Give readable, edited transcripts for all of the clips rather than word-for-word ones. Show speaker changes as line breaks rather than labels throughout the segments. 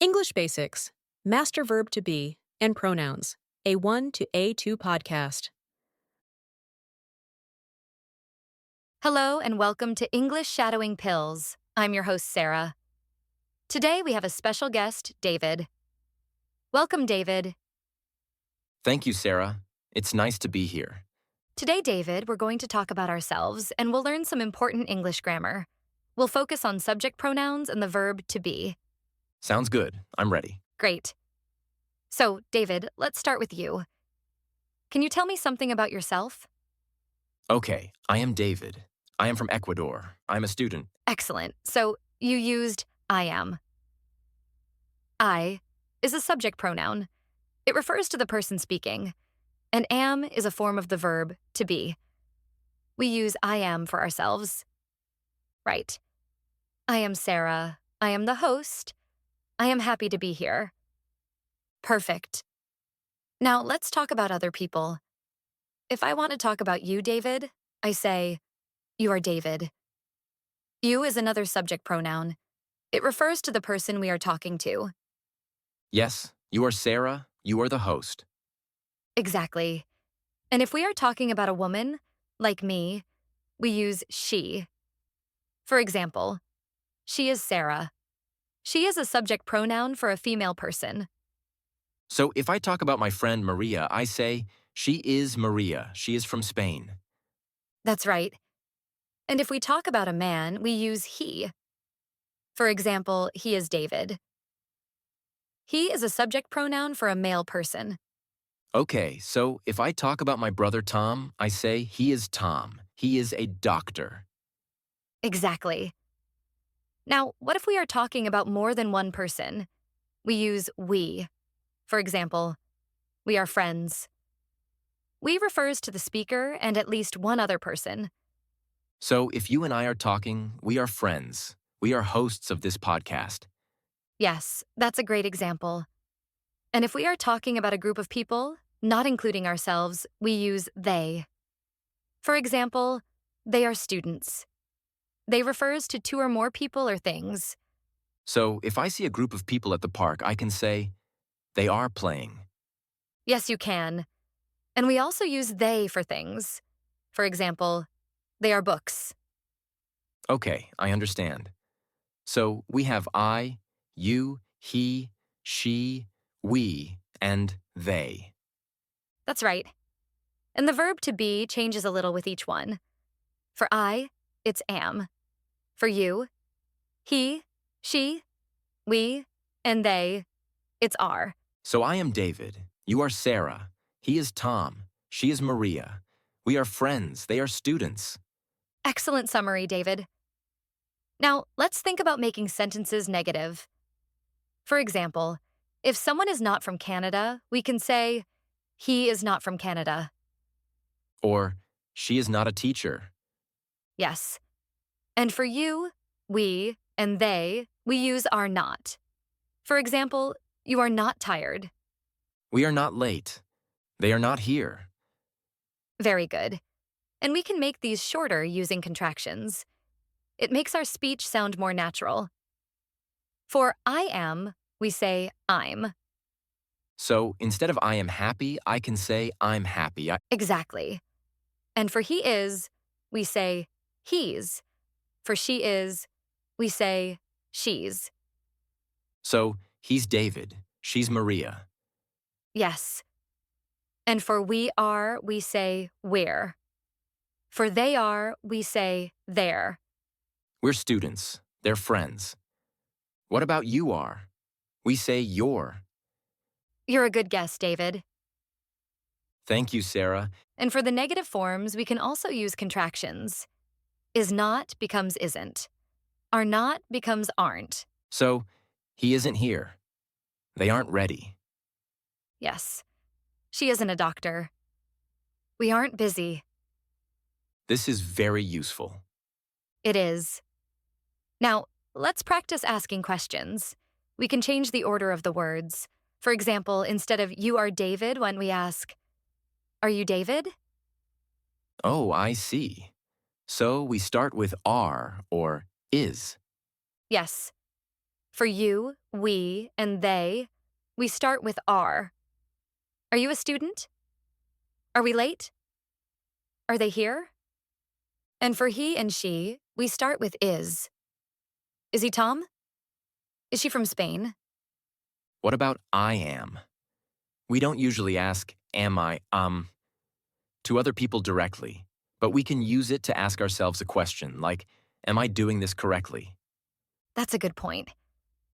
English Basics, Master Verb to Be, and Pronouns, A1 to A2 podcast.
Hello and welcome to English Shadowing Pills. I'm your host, Sarah. Today we have a special guest, David. Welcome, David.
Thank you, Sarah. It's nice to be here.
Today, David, we're going to talk about ourselves and we'll learn some important English grammar. We'll focus on subject pronouns and the verb to be.
Sounds good. I'm ready.
Great. So, David, let's start with you. Can you tell me something about yourself?
Okay, I am David. I am from Ecuador. I'm a student.
Excellent. So, you used I am. I is a subject pronoun. It refers to the person speaking, and am is a form of the verb to be. We use I am for ourselves. Right. I am Sarah. I am the host. I am happy to be here. Perfect. Now let's talk about other people. If I want to talk about you, David, I say, you are David. You is another subject pronoun. It refers to the person we are talking to.
Yes, you are Sarah. You are the host.
Exactly. And if we are talking about a woman, like me, we use she. For example, she is Sarah. She is a subject pronoun for a female person.
So if I talk about my friend Maria, I say, she is Maria. She is from Spain.
That's right. And if we talk about a man, we use he. For example, he is David. He is a subject pronoun for a male person.
Okay, so if I talk about my brother Tom, I say, he is Tom. He is a doctor.
Exactly. Now, what if we are talking about more than one person? We use we. For example, we are friends. We refers to the speaker and at least one other person.
So if you and I are talking, we are friends. We are hosts of this podcast.
Yes, that's a great example. And if we are talking about a group of people, not including ourselves, we use they. For example, they are students. They refers to two or more people or things.
So if I see a group of people at the park, I can say, they are playing.
Yes, you can. And we also use they for things. For example, they are books.
Okay, I understand. So we have I, you, he, she, we, and they.
That's right. And the verb to be changes a little with each one. For I, it's am. For you, he, she, we, and they, it's are.
So I am David. You are Sarah. He is Tom. She is Maria. We are friends. They are students.
Excellent summary, David. Now, let's think about making sentences negative. For example, if someone is not from Canada, we can say, he is not from Canada.
Or, she is not a teacher.
Yes. And for you, we, and they, we use are not. For example, you are not tired.
We are not late. They are not here.
Very good. And we can make these shorter using contractions. It makes our speech sound more natural. For I am, we say I'm.
So instead of I am happy, I can say I'm happy.
Exactly. And for he is, we say he's. For she is, we say she's.
So he's David. She's Maria.
Yes. And for we are, we say we're. For they are, we say they're.
We're students. They're friends. What about you are? We say you're.
You're a good guess, David.
Thank you, Sarah.
And for the negative forms, we can also use contractions. Is not becomes isn't. Are not becomes aren't.
So, he isn't here. They aren't ready.
Yes. She isn't a doctor. We aren't busy.
This is very useful.
It is. Now, let's practice asking questions. We can change the order of the words. For example, instead of you are David, when we ask, are you David?
Oh, I see. So we start with are or is.
Yes. For you, we, and they, we start with are. Are you a student? Are we late? Are they here? And for he and she, we start with is. Is he Tom? Is she from Spain?
What about I am? We don't usually ask, am I, to other people directly, but we can use it to ask ourselves a question like, am I doing this correctly?
That's a good point.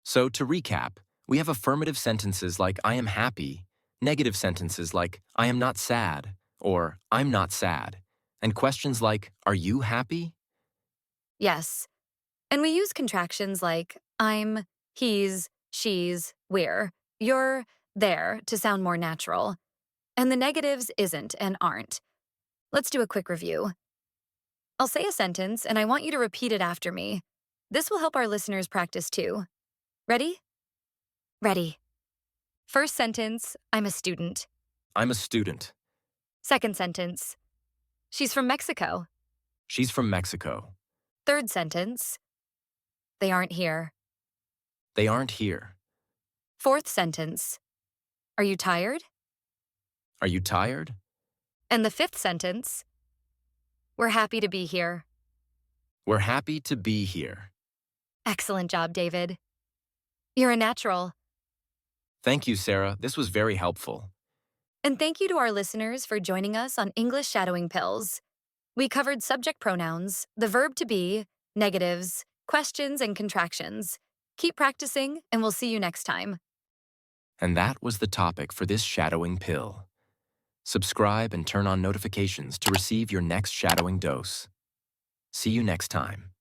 So to recap, we have affirmative sentences like I am happy, negative sentences like I am not sad or I'm not sad, and questions like are you happy?
Yes. And we use contractions like I'm, he's, she's, we're, you're, there to sound more natural. And the negatives isn't and aren't. Let's do a quick review. I'll say a sentence and I want you to repeat it after me. This will help our listeners practice too. Ready? Ready. First sentence, I'm a student.
I'm a student.
Second sentence, she's from Mexico.
She's from Mexico.
Third sentence, they aren't here.
They aren't here.
Fourth sentence, are you tired?
Are you tired?
And the fifth sentence, we're happy to be here.
We're happy to be here.
Excellent job, David. You're a natural.
Thank you, Sarah. This was very helpful.
And thank you to our listeners for joining us on English Shadowing Pills. We covered subject pronouns, the verb to be, negatives, questions, and contractions. Keep practicing, and we'll see you next time.
And that was the topic for this shadowing pill. Subscribe and turn on notifications to receive your next shadowing dose. See you next time.